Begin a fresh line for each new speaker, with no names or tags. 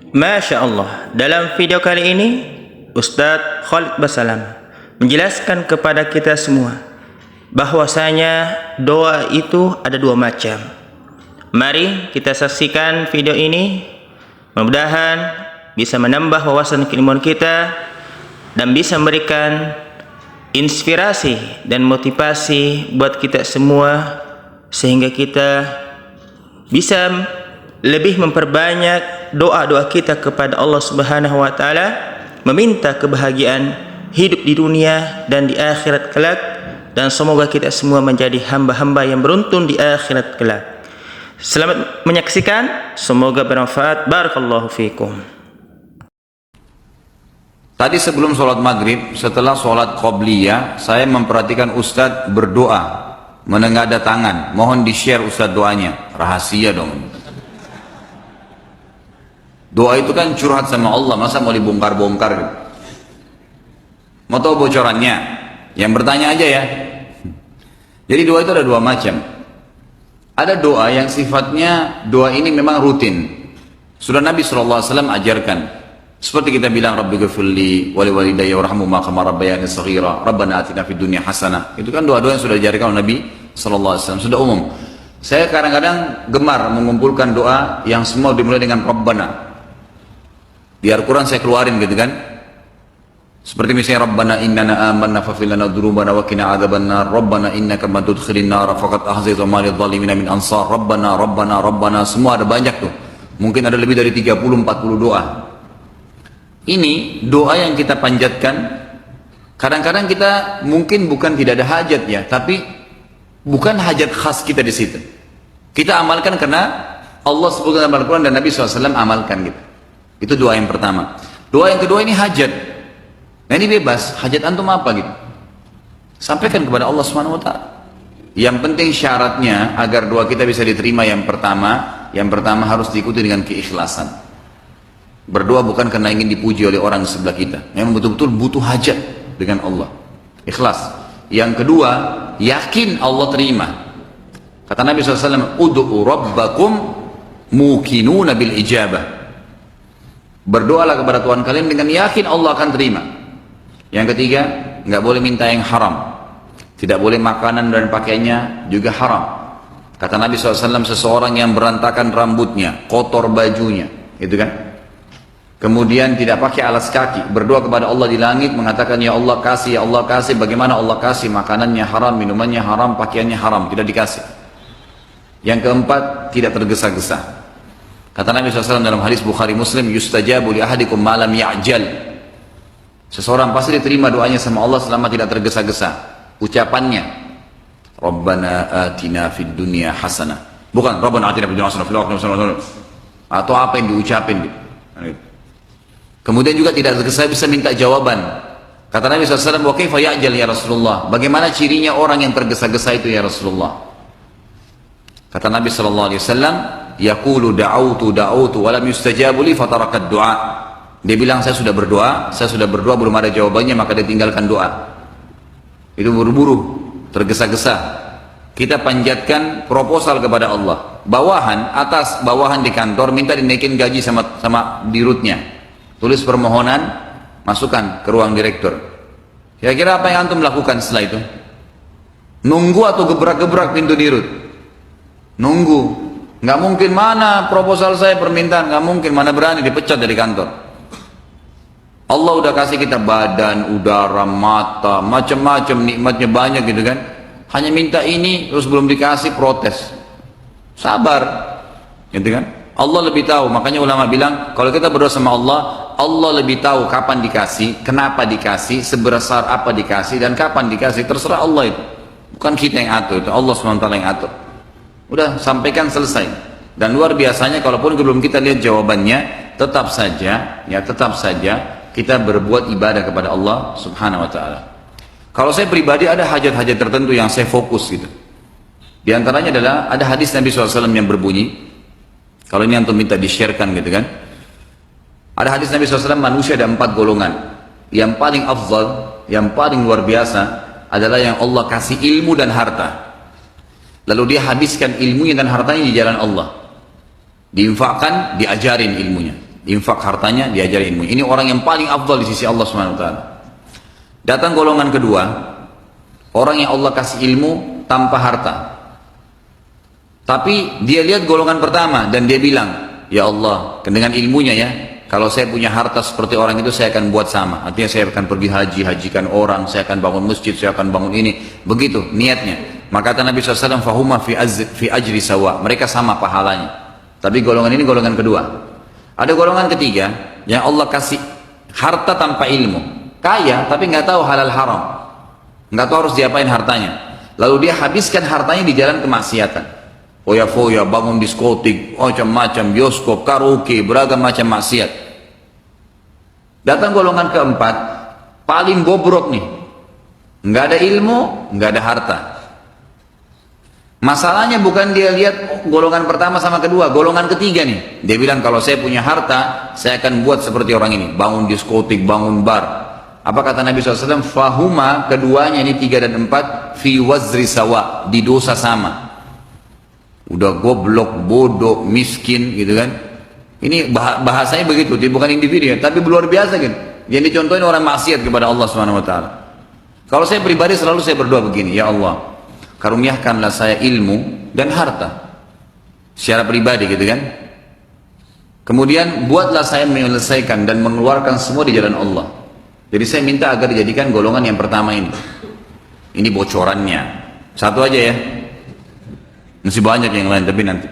Masya Allah, dalam video kali ini Ustadz Khalid Basalam menjelaskan kepada kita semua bahwasanya doa itu ada dua macam. Mari kita saksikan video ini, mudah-mudahan bisa menambah wawasan keilmuan kita dan bisa memberikan inspirasi dan motivasi buat kita semua, sehingga kita bisa lebih memperbanyak doa-doa kita kepada Allah Subhanahu wa taala, meminta kebahagiaan hidup di dunia dan di akhirat kelak, dan semoga kita semua menjadi hamba-hamba yang beruntung di akhirat kelak. Selamat menyaksikan, semoga bermanfaat. Barakallahu fiikum.
Tadi sebelum sholat maghrib, setelah sholat qobliyah, saya memperhatikan Ustadz berdoa, menengadah tangan. Mohon di-share Ustadz doanya, rahasia dong. Doa itu kan curhat sama Allah, masa mau dibongkar-bongkar gitu. Mau tahu bocorannya? Yang bertanya aja ya. Jadi doa itu ada dua macam. Ada doa yang sifatnya, doa ini memang rutin. Sudah Nabi SAW ajarkan. Seperti kita bilang, Rabbi ghafirli wali walidayya warhamhuma kama rabbayani shaghira, Rabbana atina fid dunya hasanah. Itu kan doa-doa yang sudah diajarkan oleh Nabi SAW, sudah umum. Saya kadang-kadang gemar mengumpulkan doa yang semua dimulai dengan Rabbana. Di Al-Quran saya keluarin gitu kan. Seperti misalnya Rabbana innana amanna faghfir lana dzunubana wa qina adzabannar, Rabbana innaka man tudkhilin nar faqad ahzayta ma lidh-dhalimina min ansar, Rabbana Rabbana Rabbana, semua ada banyak tuh. Mungkin ada lebih dari 30-40 doa. Ini doa yang kita panjatkan. Kadang-kadang kita mungkin bukan tidak ada hajat ya, tapi bukan hajat khas kita di situ. Kita amalkan karena Allah sebutkan dalam Al-Quran dan Nabi SAW amalkan gitu. Itu doa yang pertama. Doa yang kedua ini hajat. Nah ini bebas, hajat antum apa gitu. Sampaikan kepada Allah Subhanahu wa taala. Yang penting syaratnya agar doa kita bisa diterima yang pertama harus diikuti dengan keikhlasan. Berdoa bukan karena ingin dipuji oleh orang di sebelah kita. Memang betul-betul butuh hajat dengan Allah. Ikhlas. Yang kedua, yakin Allah terima. Kata Nabi SAW, Udu'u rabbakum mukinuna bil ijabah. Berdoalah kepada Tuhan kalian dengan yakin Allah akan terima. Yang ketiga, nggak boleh minta yang haram. Tidak boleh makanan dan pakaiannya juga haram. Kata Nabi SAW, seseorang yang berantakan rambutnya, kotor bajunya, itu kan. Kemudian tidak pakai alas kaki, berdoa kepada Allah di langit, mengatakan ya Allah kasih, bagaimana Allah kasih, makanannya haram, minumannya haram, pakaiannya haram, tidak dikasih. Yang keempat, tidak tergesa-gesa. Kata Nabi SAW dalam hadis Bukhari Muslim, yustajabu li ahadikum ma lam ya'jal. Seseorang pasti diterima doanya sama Allah selama tidak tergesa-gesa. Ucapannya, Rabbana atina fid dunya hasanah. Bukan Rabbana atina fid dunya hasanah fil akhirati hasanah. Atau apa yang diucapin. Kemudian juga tidak tergesa bisa minta jawaban. Kata Nabi SAW, wa kaifa ya'jal ya Rasulullah? Bagaimana cirinya orang yang tergesa-gesa itu ya Rasulullah? Kata Nabi SAW, yaqulu da'autu walam yustajabu li fatarakat du'a. Dia bilang saya sudah berdoa belum ada jawabannya, maka dia tinggalkan doa. Itu buru-buru, tergesa-gesa. Kita panjatkan proposal kepada Allah. Bawahan di kantor minta dinaikin gaji sama dirutnya. Tulis permohonan, masukkan ke ruang direktur. Kira-kira apa yang antum lakukan setelah itu? Nunggu atau gebrak-gebrak pintu dirut? Nunggu. Nggak mungkin, mana proposal saya, permintaan, nggak mungkin, mana berani, dipecat dari kantor. Allah udah kasih kita badan, udara, mata, macam-macam nikmatnya banyak gitu kan. Hanya minta ini terus belum dikasih, protes. Sabar, gitu kan. Allah lebih tahu, makanya ulama bilang kalau kita berdoa sama Allah, Allah lebih tahu kapan dikasih, kenapa dikasih, sebesar apa dikasih, dan kapan dikasih, terserah Allah itu. Bukan kita yang atur, itu Allah SWT yang atur. Udah sampaikan, selesai. Dan luar biasanya kalaupun belum kita lihat jawabannya, tetap saja kita berbuat ibadah kepada Allah Subhanahu wa taala. Kalau saya pribadi ada hajat-hajat tertentu yang saya fokus gitu. Di antaranya adalah ada hadis Nabi SAW yang berbunyi, kalau ini antum minta di-sharekan gitu kan. Ada hadis Nabi SAW, manusia ada 4 golongan. Yang paling afdal, yang paling luar biasa adalah yang Allah kasih ilmu dan harta. Lalu dia habiskan ilmunya dan hartanya di jalan Allah. Diinfakkan, diajarin ilmunya. infak hartanya, diajari ilmu. Ini orang yang paling afdal di sisi Allah SWT. Datang golongan kedua, orang yang Allah kasih ilmu tanpa harta. Tapi dia lihat golongan pertama dan dia bilang, ya Allah, dengan ilmunya ya, kalau saya punya harta seperti orang itu saya akan buat sama. Artinya saya akan pergi haji, hajikan orang, saya akan bangun masjid, saya akan bangun ini. Begitu niatnya. Maka kata Nabi SAW, fahuma fi ajri sawa. Mereka sama pahalanya. Tapi golongan ini golongan kedua. Ada golongan ketiga yang Allah kasih harta tanpa ilmu. Kaya tapi nggak tahu halal haram. Nggak tahu harus diapain hartanya. Lalu dia habiskan hartanya di jalan kemaksiatan. Foya-foya, bangun diskotik, macam-macam, bioskop, karaoke, beragam macam maksiat. Datang golongan keempat, paling bobrok nih. Nggak ada ilmu, nggak ada harta. Masalahnya bukan dia lihat golongan pertama sama kedua, golongan ketiga nih. Dia bilang kalau saya punya harta, saya akan buat seperti orang ini. Bangun diskotik, bangun bar. Apa kata Nabi SAW? Fahuma, keduanya ini 3 dan 4, fi wazri sawa, di dosa sama. Udah goblok, bodoh, miskin gitu kan. Ini bahasanya begitu, dia bukan individu ya, tapi luar biasa kan. Yang dicontohin orang maksiat kepada Allah SWT. Kalau saya pribadi selalu saya berdoa begini, ya Allah, karuniakanlah saya ilmu dan harta. Secara pribadi gitu kan. Kemudian buatlah saya menyelesaikan dan mengeluarkan semua di jalan Allah. Jadi saya minta agar dijadikan golongan yang pertama ini. Ini bocorannya. Satu aja ya. Masih banyak yang lain tapi nanti.